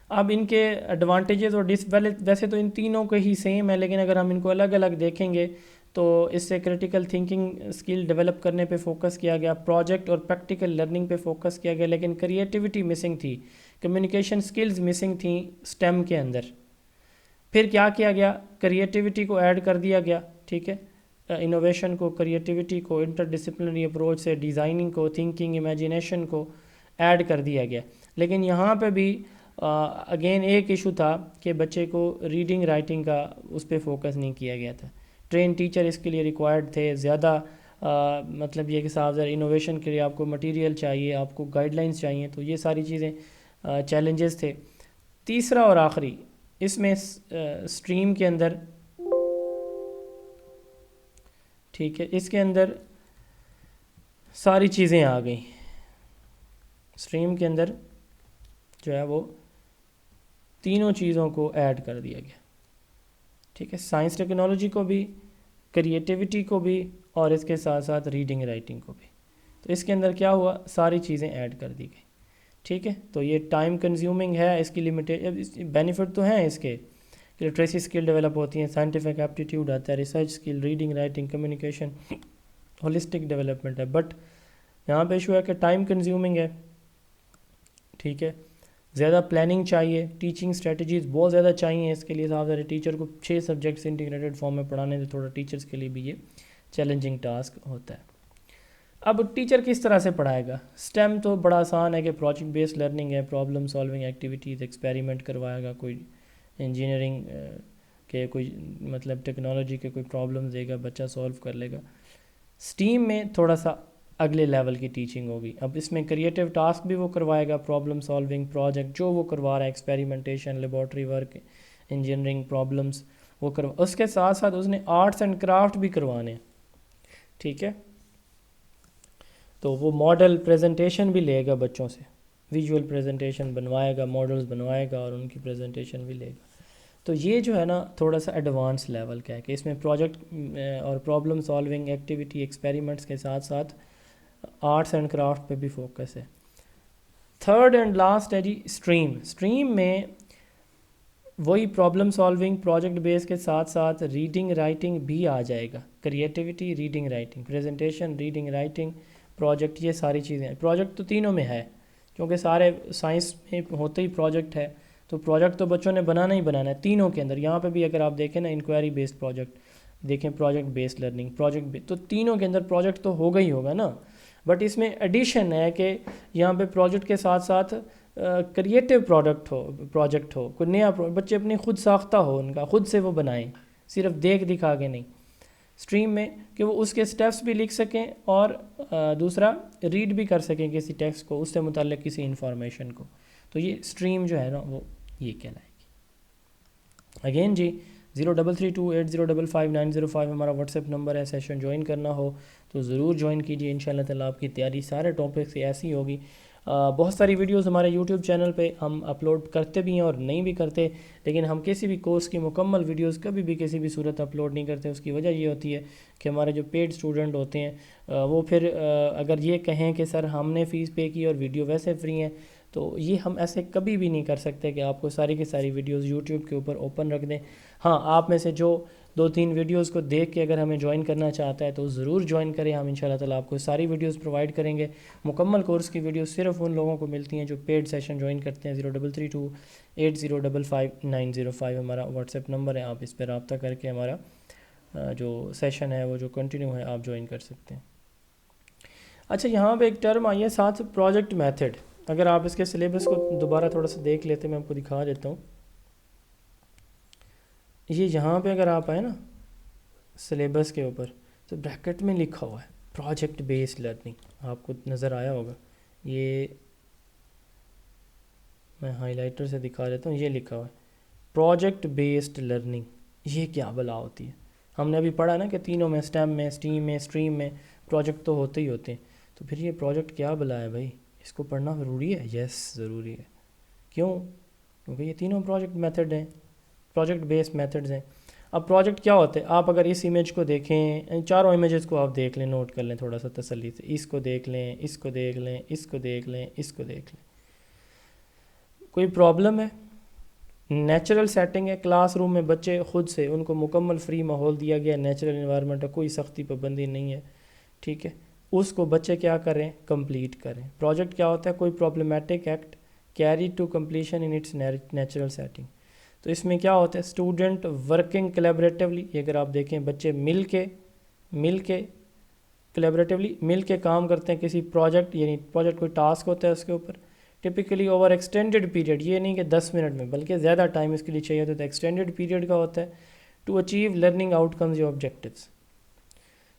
اب ان کے ایڈوانٹیجز اور ویسے تو ان تینوں کے ہی سیم ہے، لیکن اگر ہم ان کو الگ الگ دیکھیں گے تو اس سے کریٹیکل تھنکنگ اسکل ڈیولپ کرنے پہ فوکس کیا گیا، پروجیکٹ اور پریکٹیکل لرننگ پہ فوکس کیا گیا، لیکن کریٹیوٹی مسنگ تھی، کمیونیکیشن سکلز مسنگ تھیں اسٹیم کے اندر. پھر کیا کیا گیا، کریٹیوٹی کو ایڈ کر دیا گیا. ٹھیک ہے. انوویشن کو، کریٹیوٹی کو، انٹر ڈسپلنری اپروچ سے ڈیزائننگ کو، تھنکنگ، امیجینیشن کو ایڈ کر دیا گیا. لیکن یہاں پہ بھی اگین ایک ایشو تھا کہ بچے کو ریڈنگ رائٹنگ کا اس پہ فوکس نہیں کیا گیا تھا. ٹرین ٹیچر اس کے لیے ریکوائرڈ تھے زیادہ. مطلب یہ کہ صاحب ذرا انوویشن کے لیے آپ کو مٹیریل چاہیے، آپ کو گائیڈ لائنس چاہیے. تو یہ ساری چیزیں چیلنجز تھے. تیسرا اور آخری اس میں اسٹریم کے اندر، ٹھیک ہے، اس کے اندر ساری چیزیں آ گئیں. اسٹریم کے اندر جو ہے وہ تینوں چیزوں کو ایڈ کر دیا گیا. ٹھیک ہے. سائنس ٹیکنالوجی کو بھی، کریٹیوٹی کو بھی، اور اس کے ساتھ ساتھ ریڈنگ رائٹنگ کو بھی. تو اس کے اندر کیا ہوا، ساری چیزیں ایڈ کر دی گئی. ٹھیک ہے. تو یہ ٹائم کنزیومنگ ہے، اس کی بینیفٹ تو ہیں اس کے، لٹریسی اسکل ڈیولپ ہوتی ہیں، سائنٹیفک ایپٹیٹیوڈ آتا ہے، research skill, reading writing, communication, holistic development ہے. بٹ یہاں پہ ایشو ہے کہ ٹائم کنزیومنگ ہے. ٹھیک ہے. زیادہ پلاننگ چاہیے، ٹیچنگ اسٹریٹجیز بہت زیادہ چاہیے اس کے لیے. صاحب ذرا ٹیچر کو 6 سبجیکٹس انٹیگریٹڈ فارم میں پڑھانے سے تھوڑا ٹیچرس کے لیے بھی یہ چیلنجنگ ٹاسک ہوتا ہے. اب ٹیچر کس طرح سے پڑھائے گا؟ اسٹیم تو بڑا آسان ہے کہ پروجیکٹ بیسڈ لرننگ ہے، پرابلم سالونگ ایکٹیویٹیز، ایکسپیریمنٹ کروائے گا، کوئی انجینئرنگ کے کوئی مطلب ٹیکنالوجی کے کوئی پرابلمز دے گا، بچہ سولو کر لے گا۔ اسٹیم میں تھوڑا سا اگلے لیول کی ٹیچنگ ہوگی، اب اس میں کریٹیو ٹاسک بھی وہ کروائے گا، پرابلم سالونگ پروجیکٹ جو وہ کروا رہا ہے، experimentation, laboratory work, engineering problems وہ کروا، اس کے ساتھ ساتھ اس نے آرٹس اینڈ کرافٹ بھی کروانے ہیں، ٹھیک ہے؟ تو وہ ماڈل پریزنٹیشن بھی لے گا بچوں سے، ویژول پریزنٹیشن بنوائے گا، ماڈلز بنوائے گا اور ان کی پریزنٹیشن بھی لے گا۔ تو یہ جو ہے نا تھوڑا سا ایڈوانس لیول کا ہے کہ اس میں پروجیکٹ اور پرابلم سالونگ ایکٹیویٹی ایکسپیریمنٹس کے ساتھ ساتھ آرٹس اینڈ کرافٹ پہ بھی فوکس ہے۔ تھرڈ اینڈ لاسٹ ہے جی اسٹریم۔ اسٹریم میں وہی پرابلم سالونگ پروجیکٹ بیس کے ساتھ ساتھ ریڈنگ رائٹنگ بھی آ جائے گا، creativity, reading writing, presentation, reading writing, project, یہ ساری چیزیں ہیں۔ پروجیکٹ تو تینوں میں ہے کیونکہ سارے سائنس میں ہوتے ہی پروجیکٹ ہے، تو پروجیکٹ تو بچوں نے بنانا ہی بنانا ہے تینوں کے اندر۔ یہاں پہ بھی اگر آپ دیکھیں نا انکوائری بیسڈ پروجیکٹ دیکھیں، پروجیکٹ بیسڈ لرننگ، تو تینوں کے اندر پروجیکٹ تو ہوگا ہی ہوگا نا، بٹ اس میں ایڈیشن ہے کہ یہاں پہ پروجیکٹ کے ساتھ ساتھ کریٹیو پروجیکٹ ہو، کوئی نیا بچے اپنی خود ساختہ ہو، ان کا خود سے وہ بنائیں، صرف دیکھ دکھا کے نہیں۔ اسٹریم میں کہ وہ اس کے سٹیپس بھی لکھ سکیں اور دوسرا ریڈ بھی کر سکیں کسی ٹیکسٹ کو، اس سے متعلق کسی انفارمیشن کو، تو یہ اسٹریم جو ہے نا وہ یہ کہلائے گی۔ اگین جی 0332805590 ہمارا واٹس ایپ نمبر ہے، سیشن جوائن کرنا ہو تو ضرور جوائن کیجیے، انشاءاللہ تعالیٰ آپ کی تیاری سارے ٹاپک سے ایسی ہوگی۔ بہت ساری ویڈیوز ہمارے یوٹیوب چینل پہ ہم اپلوڈ کرتے بھی ہیں اور نہیں بھی کرتے، لیکن ہم کسی بھی کورس کی مکمل ویڈیوز کبھی بھی کسی بھی صورت اپلوڈ نہیں کرتے۔ اس کی وجہ یہ ہوتی ہے کہ ہمارے جو پیڈ اسٹوڈنٹ ہوتے ہیں وہ پھر اگر یہ کہیں کہ سر ہم نے فیس پے کی اور ویڈیو ویسے فری ہیں، تو یہ ہم ایسے کبھی بھی نہیں کر سکتے کہ آپ کو ساری کی ساری ویڈیوز یوٹیوب کے اوپر اوپن رکھ دیں۔ ہاں، آپ میں سے جو 2-3 ویڈیوز کو دیکھ کے اگر ہمیں جوائن کرنا چاہتا ہے تو ضرور جوائن کریں، ہم انشاءاللہ تعالیٰ آپ کو ساری ویڈیوز پرووائڈ کریں گے۔ مکمل کورس کی ویڈیوز صرف ان لوگوں کو ملتی ہیں جو پیڈ سیشن جوائن کرتے ہیں۔ 0332805590 ہمارا واٹس ایپ نمبر ہے، آپ اس پہ رابطہ کر کے ہمارا جو سیشن ہے وہ جو کنٹینیو ہے آپ جوائن کر سکتے ہیں۔ اچھا، یہاں پہ ایک ٹرم آئی ہے ساتھ، پروجیکٹ میتھڈ۔ اگر آپ اس کے سلیبس کو دوبارہ تھوڑا سا دیکھ لیتے میں آپ کو دکھا دیتا ہوں۔ یہ یہاں پہ اگر آپ آئیں نا سلیبس کے اوپر تو بریکٹ میں لکھا ہوا ہے پروجیکٹ بیسڈ لرننگ، آپ کو نظر آیا ہوگا، یہ میں ہائی لائٹر سے دکھا دیتا ہوں، یہ لکھا ہوا ہے پروجیکٹ بیسڈ لرننگ۔ یہ کیا بلا ہوتی ہے؟ ہم نے ابھی پڑھا نا کہ تینوں میں، اسٹیم میں، اسٹیم میں، اسٹریم میں پروجیکٹ تو ہوتے ہی ہوتے ہیں، تو پھر یہ پروجیکٹ کیا بلا ہے بھائی؟ اس کو پڑھنا ضروری ہے؟ یس ضروری ہے۔ کیوں؟ کیونکہ یہ تینوں پروجیکٹ میتھڈ ہیں، پروجیکٹ بیسڈ میتھڈز ہیں۔ اب پروجیکٹ کیا ہوتے ہیں؟ آپ اگر اس امیج کو دیکھیں، چاروں امیجز کو آپ دیکھ لیں، نوٹ کر لیں تھوڑا سا تسلی سے، اس کو دیکھ لیں، اس کو دیکھ لیں، اس کو دیکھ لیں، اس کو دیکھ لیں۔ کوئی پرابلم ہے؟ نیچرل سیٹنگ ہے، کلاس روم میں بچے خود سے، ان کو مکمل فری ماحول دیا گیا، نیچرل انوائرمنٹ ہے، کوئی سختی پابندی نہیں ہے، ٹھیک ہے؟ اس کو بچے کیا کریں؟ کمپلیٹ کریں۔ پروجیکٹ کیا ہوتا ہے؟ کوئی problematic act carry to completion in its natural setting. تو اس میں کیا ہوتا ہے؟ اسٹوڈنٹ ورکنگ کولیبریٹیولی، اگر آپ دیکھیں بچے مل کے کولیبریٹیولی مل کے کام کرتے ہیں کسی پروجیکٹ، یعنی پروجیکٹ کوئی ٹاسک ہوتا ہے اس کے اوپر، ٹپیکلی اوور ایکسٹینڈیڈ پیریڈ، یہ نہیں کہ 10 منٹ میں بلکہ زیادہ ٹائم اس کے لیے چاہیے ہوتا ہے، ایکسٹینڈیڈ پیریڈ کا ہوتا ہے، to achieve learning outcomes یا آبجیکٹیوز۔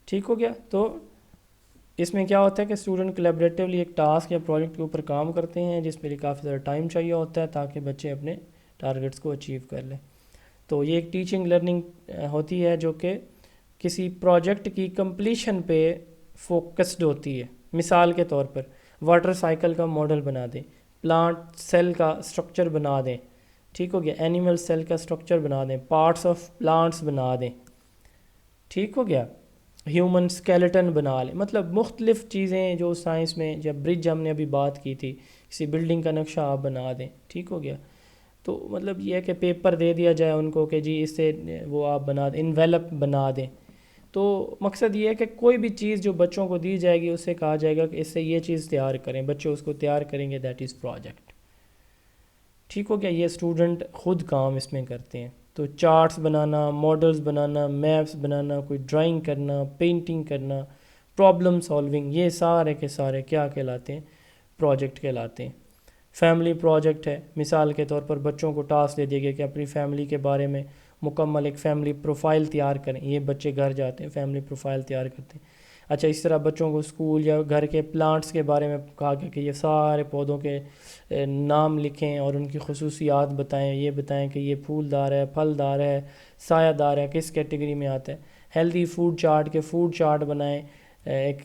ٹھیک ہو گیا؟ تو اس میں کیا ہوتا ہے کہ اسٹوڈنٹ کولیبریٹیولی ایک ٹاسک یا پروجیکٹ کے اوپر کام کرتے ہیں جس میں کافی زیادہ ٹائم چاہیے ہوتا ہے تاکہ بچے اپنے ٹارگیٹس کو اچیو کر لیں۔ تو یہ ایک ٹیچنگ لرننگ ہوتی ہے جو کہ کسی پروجیکٹ کی کمپلیشن پہ فوکسڈ ہوتی ہے۔ مثال کے طور پر واٹر سائیکل کا ماڈل بنا دیں، پلانٹ سیل کا سٹرکچر بنا دیں، ٹھیک ہو گیا، اینیمل سیل کا سٹرکچر بنا دیں، پارٹس آف پلانٹس بنا دیں، ٹھیک ہو گیا، ہیومن اسکیلیٹن بنا لیں، مطلب مختلف چیزیں جو سائنس میں، جب برج ہم نے ابھی بات کی تھی، کسی بلڈنگ کا نقشہ آپ بنا دیں، ٹھیک ہو گیا۔ تو مطلب یہ ہے کہ پیپر دے دیا جائے ان کو کہ جی اس سے وہ آپ بنا دیں، انویلپ بنا دیں۔ تو مقصد یہ ہے کہ کوئی بھی چیز جو بچوں کو دی جائے گی اس سے کہا جائے گا کہ اس سے یہ چیز تیار کریں، بچے اس کو تیار کریں گے، دیٹ از پروجیکٹ، ٹھیک ہو گیا۔ یہ اسٹوڈنٹ خود کام اس میں کرتے ہیں، تو چارٹس بنانا، ماڈلز بنانا، میپس بنانا، کوئی ڈرائنگ کرنا، پینٹنگ کرنا، پرابلم سالونگ، یہ سارے کے سارے کیا کہلاتے ہیں؟ پروجیکٹ کہلاتے ہیں۔ فیملی پروجیکٹ ہے، مثال کے طور پر بچوں کو ٹاسک دے دیا گیا کہ اپنی فیملی کے بارے میں مکمل ایک فیملی پروفائل تیار کریں، یہ بچے گھر جاتے ہیں فیملی پروفائل تیار کرتے ہیں۔ اچھا، اس طرح بچوں کو اسکول یا گھر کے پلانٹس کے بارے میں کہا گیا کہ یہ سارے پودوں کے نام لکھیں اور ان کی خصوصیات بتائیں، یہ بتائیں کہ یہ پھولدار ہے، پھلدار ہے، سایہ دار ہے، کس کیٹیگری میں آتا ہے۔ ہیلدی فوڈ چارٹ کے فوڈ چارٹ بنائیں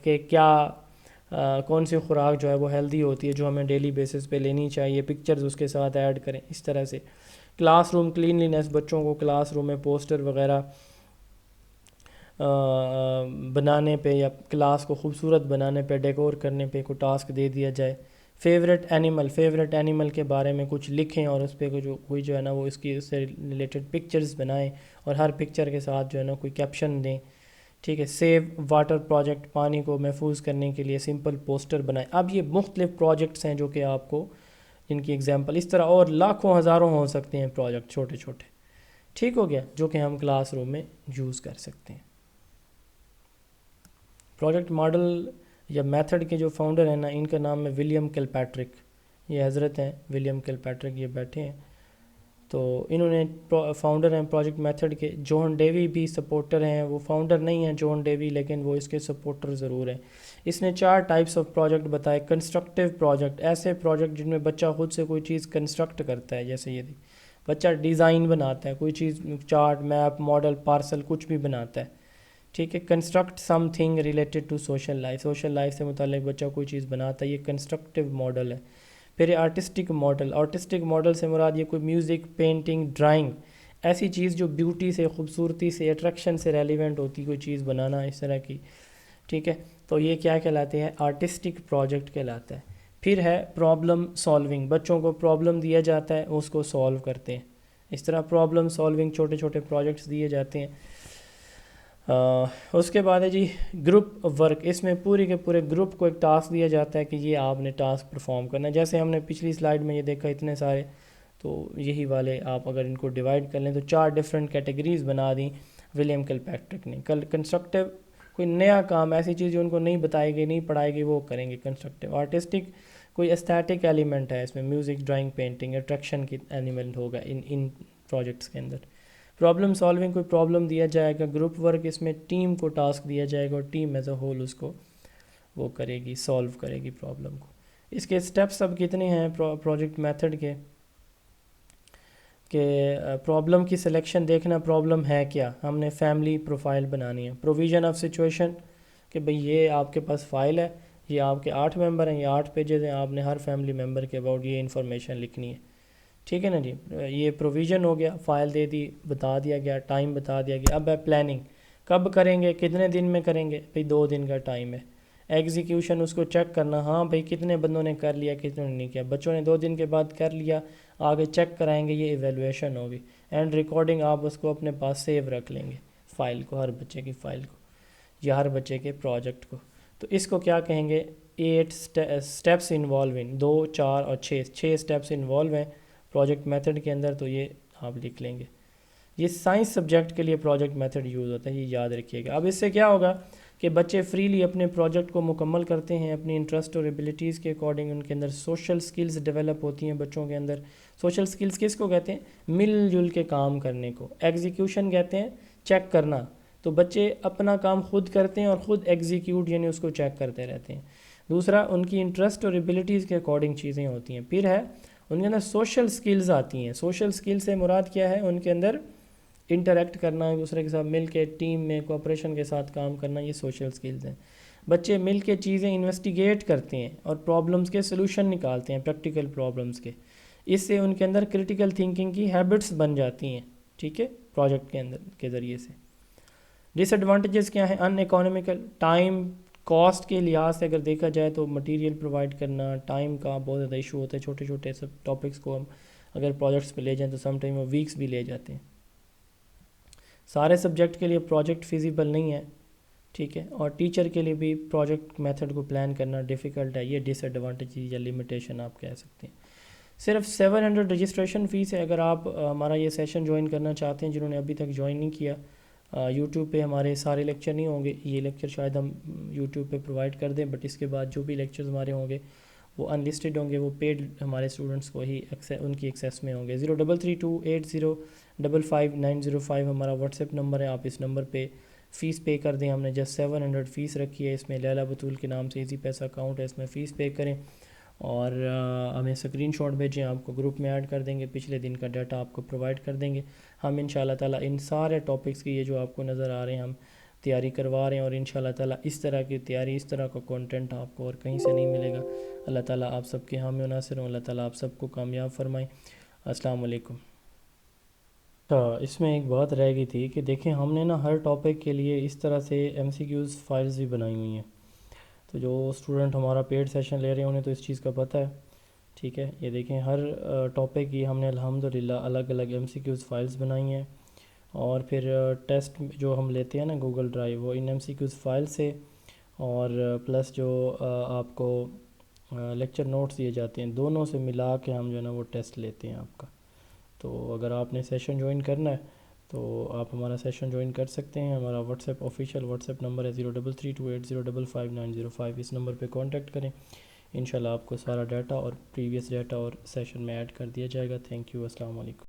کہ کیا کون سی خوراک جو ہے وہ ہیلدی ہوتی ہے جو ہمیں ڈیلی بیسس پہ لینی چاہیے، پکچرز اس کے ساتھ ایڈ کریں۔ اس طرح سے کلاس روم کلینلینس، بچوں کو کلاس روم میں پوسٹر وغیرہ بنانے پہ یا کلاس کو خوبصورت بنانے پہ، ڈیکور کرنے پہ کوئی ٹاسک دے دیا جائے۔ فیوریٹ اینیمل کے بارے میں کچھ لکھیں اور اس پہ کوئی جو ہے نا وہ اس سے ریلیٹڈ پکچرز بنائیں اور ہر پکچر کے ساتھ جو ہے نا کوئی کیپشن دیں، ٹھیک ہے۔ سیو واٹر پروجیکٹ، پانی کو محفوظ کرنے کے لیے سمپل پوسٹر بنائیں۔ اب یہ مختلف پروجیکٹس ہیں جو کہ آپ کو جن کی اگزامپل، اس طرح اور لاکھوں ہزاروں ہو سکتے ہیں پروجیکٹ چھوٹے چھوٹے، ٹھیک ہو گیا، جو کہ ہم کلاس روم میں یوز کر سکتے ہیں۔ پروجیکٹ ماڈل یا میتھڈ کے جو فاؤنڈر ہیں نا، ان کا نام ہے ولیم کل پیٹرک، یہ حضرت ہیں ولیم کل پیٹرک، یہ بیٹھے ہیں، تو انہوں نے فاؤنڈر ہیں پروجیکٹ میتھڈ کے۔ جون ڈیوی بھی سپورٹر ہیں، وہ فاؤنڈر نہیں ہیں جون ڈیوی لیکن وہ اس کے سپورٹر ضرور ہیں۔ اس نے 4 ٹائپس آف پروجیکٹ بتائے۔ کنسٹرکٹیو پروجیکٹ، ایسے پروجیکٹ جن میں بچہ خود سے کوئی چیز کنسٹرکٹ کرتا ہے، جیسے یہ بچہ ڈیزائن بناتا ہے، کوئی چیز چارٹ، میپ، ماڈل، پارسل، کچھ بھی بناتا ہے، ٹھیک ہے۔ Construct something related to social life, social life سے متعلق بچہ کوئی چیز بناتا ہے، یہ کنسٹرکٹیو ماڈل ہے۔ پھر آرٹسٹک ماڈل، آرٹسٹک ماڈل سے مراد یہ کوئی میوزک، پینٹنگ، ڈرائنگ، ایسی چیز جو بیوٹی سے، خوبصورتی سے، اٹریکشن سے ریلیونٹ ہوتی، کوئی چیز بنانا اس طرح کی، ٹھیک ہے، تو یہ کیا کہلاتے ہیں؟ آرٹسٹک پروجیکٹ کہلاتا ہے۔ پھر ہے پرابلم سالونگ، بچوں کو پرابلم دیا جاتا ہے، اس کو سالو کرتے ہیں، اس طرح پرابلم سالونگ چھوٹے چھوٹے پروجیکٹس دیے جاتے ہیں۔ اس کے بعد ہے جی گروپ ورک، اس میں پورے کے پورے گروپ کو ایک ٹاسک دیا جاتا ہے کہ یہ آپ نے ٹاسک پرفارم کرنا ہے، جیسے ہم نے پچھلی سلائیڈ میں یہ دیکھا اتنے سارے، تو یہی والے آپ اگر ان کو ڈیوائڈ کر لیں تو 4 ڈفرینٹ کیٹیگریز بنا دیں ولیم کل پیٹرک نے۔ کنسٹرکٹیو، کوئی نیا کام، ایسی چیز جو ان کو نہیں بتائی گئی، نہیں پڑھائی گئی، وہ کریں گے کنسٹرکٹیو۔ آرٹسٹک، کوئی استھیٹک ایلیمنٹ ہے اس میں، میوزک، ڈرائنگ، پینٹنگ، اٹریکشن کی ایلیمنٹ ہوگا ان پروجیکٹس کے اندر۔ پرابلم سالونگ، کوئی پرابلم دیا جائے گا۔ گروپ ورک، اس میں ٹیم کو ٹاسک دیا جائے گا اور ٹیم ایز اے ہول اس کو وہ کرے گی، سالو کرے گی پرابلم کو۔ اس کے سٹیپس اب کتنے ہیں پروجیکٹ میتھڈ کے، کہ پرابلم کی سلیکشن دیکھنا، پرابلم ہے کیا، ہم نے فیملی پروفائل بنانی ہے۔ پروویژن آف سچویشن، کہ بھئی یہ آپ کے پاس فائل ہے، یہ آپ کے 8 ممبر ہیں، یہ 8 پیجز ہیں، آپ نے ہر فیملی ممبر کے اباؤٹ یہ انفارمیشن لکھنی ہے، ٹھیک ہے نا جی۔ یہ پروویژن ہو گیا، فائل دے دی، بتا دیا گیا، ٹائم بتا دیا گیا۔ اب ہے پلاننگ، کب کریں گے، کتنے دن میں کریں گے، بھئی 2 دن کا ٹائم ہے۔ ایگزیکیوشن، اس کو چیک کرنا، ہاں بھئی کتنے بندوں نے کر لیا، کتنے نے نہیں کیا، بچوں نے 2 دن کے بعد کر لیا، آگے چیک کرائیں گے، یہ ایویلویشن ہوگی۔ اینڈ ریکارڈنگ، آپ اس کو اپنے پاس سیو رکھ لیں گے فائل کو، ہر بچے کی فائل کو یا ہر بچے کے پروجیکٹ کو۔ تو اس کو کیا کہیں گے؟ 8 اسٹیپس انوالو ان، 2، 4 اور 6 اسٹیپس انوالو ہیں پروجیکٹ میتھڈ کے اندر، تو یہ آپ لکھ لیں گے۔ یہ سائنس سبجیکٹ کے لیے پروجیکٹ میتھڈ یوز ہوتا ہے، یہ یاد رکھیے گا۔ اب اس سے کیا ہوگا کہ بچے فریلی اپنے پروجیکٹ کو مکمل کرتے ہیں اپنی انٹرسٹ اور ایبلٹیز کے اکارڈنگ، ان کے اندر سوشل سکلز ڈیولپ ہوتی ہیں بچوں کے اندر۔ سوشل سکلز کس کو کہتے ہیں؟ مل جل کے کام کرنے کو۔ ایگزیکیوشن کہتے ہیں چیک کرنا، تو بچے اپنا کام خود کرتے ہیں اور خود ایگزیکیوٹ یعنی اس کو چیک کرتے رہتے ہیں۔ دوسرا، ان کی انٹرسٹ اور ایبلٹیز کے اکارڈنگ چیزیں ہوتی ہیں۔ پھر ہے ان کے اندر سوشل سکلز آتی ہیں۔ سوشل سکل سے مراد کیا ہے؟ ان کے اندر انٹریکٹ کرنا، ایک دوسرے کے ساتھ مل کے ٹیم میں کوآپریشن کے ساتھ کام کرنا، یہ سوشل سکلز ہیں۔ بچے مل کے چیزیں انویسٹیگیٹ کرتے ہیں اور پرابلمس کے سلوشن نکالتے ہیں، پریکٹیکل پرابلمس کے۔ اس سے ان کے اندر کریٹیکل تھنکنگ کی ہیبٹس بن جاتی ہیں، ٹھیک ہے، پروجیکٹ کے اندر کے ذریعے سے۔ ڈس ایڈوانٹیجز کیا ہیں؟ ان اکانومیکل، ٹائم کاسٹ کے لحاظ سے اگر دیکھا جائے تو مٹیریل پرووائڈ کرنا، ٹائم کا بہت زیادہ ایشو ہوتا ہے، چھوٹے چھوٹے سب ٹاپکس کو ہم اگر پروجیکٹس پہ لے جائیں تو سم ٹائم وہ ویکس بھی لے جاتے ہیں۔ سارے سبجیکٹ کے لیے پروجیکٹ فیزیبل نہیں ہے، ٹھیک ہے، اور ٹیچر کے لیے بھی پروجیکٹ میتھڈ کو پلان کرنا ڈیفیکلٹ ہے، یہ ڈس ایڈوانٹیج یا لمیٹیشن آپ کہہ سکتے ہیں۔ صرف 700 رجسٹریشن فیس ہے، اگر آپ ہمارا یہ سیشن جوائن کرنا چاہتے ہیں، جنہوں نے ابھی تک جوائن نہیں کیا، یوٹیوب پہ ہمارے سارے لیکچر نہیں ہوں گے، یہ لیکچر شاید ہم یوٹیوب پہ پرووائڈ کر دیں، بٹ اس کے بعد جو بھی لیکچرز ہمارے ہوں گے وہ ان لسٹڈ ہوں گے، وہ پیڈ ہمارے اسٹوڈنٹس کو ہی ان کی ایکسیس میں ہوں گے۔ 0332805590 ہمارا واٹس ایپ نمبر ہے، آپ اس نمبر پہ فیس پے کر دیں۔ ہم نے جسٹ 700 فیس رکھی ہے، اس میں لیلہ بطول کے نام سے ایزی پیسہ اکاؤنٹ ہے، اس میں فیس پے کریں اور ہمیں اسکرین شاٹ بھیجیں، آپ کو گروپ میں ایڈ کر دیں گے، پچھلے دن کا ڈیٹا آپ کو پرووائڈ کر دیں گے۔ ہم ان شاء اللہ تعالیٰ ان سارے ٹاپکس کی، یہ جو آپ کو نظر آ رہے ہیں، ہم تیاری کروا رہے ہیں، اور ان شاء اللہ تعالیٰ اس طرح کی تیاری، اس طرح کا کانٹینٹ آپ کو اور کہیں سے نہیں ملے گا۔ اللہ تعالیٰ آپ سب کے حامی و ناصر ہوں، اللہ تعالیٰ آپ سب کو کامیاب فرمائیں۔ السلام علیکم۔ اس میں ایک بات رہ گئی تھی کہ دیکھیں ہم نے نا ہر ٹاپک کے لیے اس طرح سے ایم سی کیوز فائلز بھی بنائی ہوئی ہیں، تو جو اسٹوڈنٹ ہمارا پیڈ سیشن لے رہے ہیں انہیں تو اس چیز کا پتہ ہے، ٹھیک ہے۔ یہ دیکھیں ہر ٹاپک کی ہم نے الحمدللہ الگ الگ ایم سی کیوز فائلز بنائی ہیں، اور پھر ٹیسٹ جو ہم لیتے ہیں نا گوگل ڈرائیو، وہ ان ایم سی کیوز فائل سے، اور پلس جو آپ کو لیکچر نوٹس دیے جاتے ہیں، دونوں سے ملا کے ہم جو ہے نا وہ ٹیسٹ لیتے ہیں آپ کا۔ تو اگر آپ نے سیشن جوائن کرنا ہے تو آپ ہمارا سیشن جوائن کر سکتے ہیں۔ ہمارا what's app official what's app number ہے 033280559005، اس نمبر پہ کانٹیکٹ کریں، انشاءاللہ آپ کو سارا ڈیٹا اور پریویس ڈیٹا اور سیشن میں ایڈ کر دیا جائے گا۔ تھینک یو، السلام علیکم۔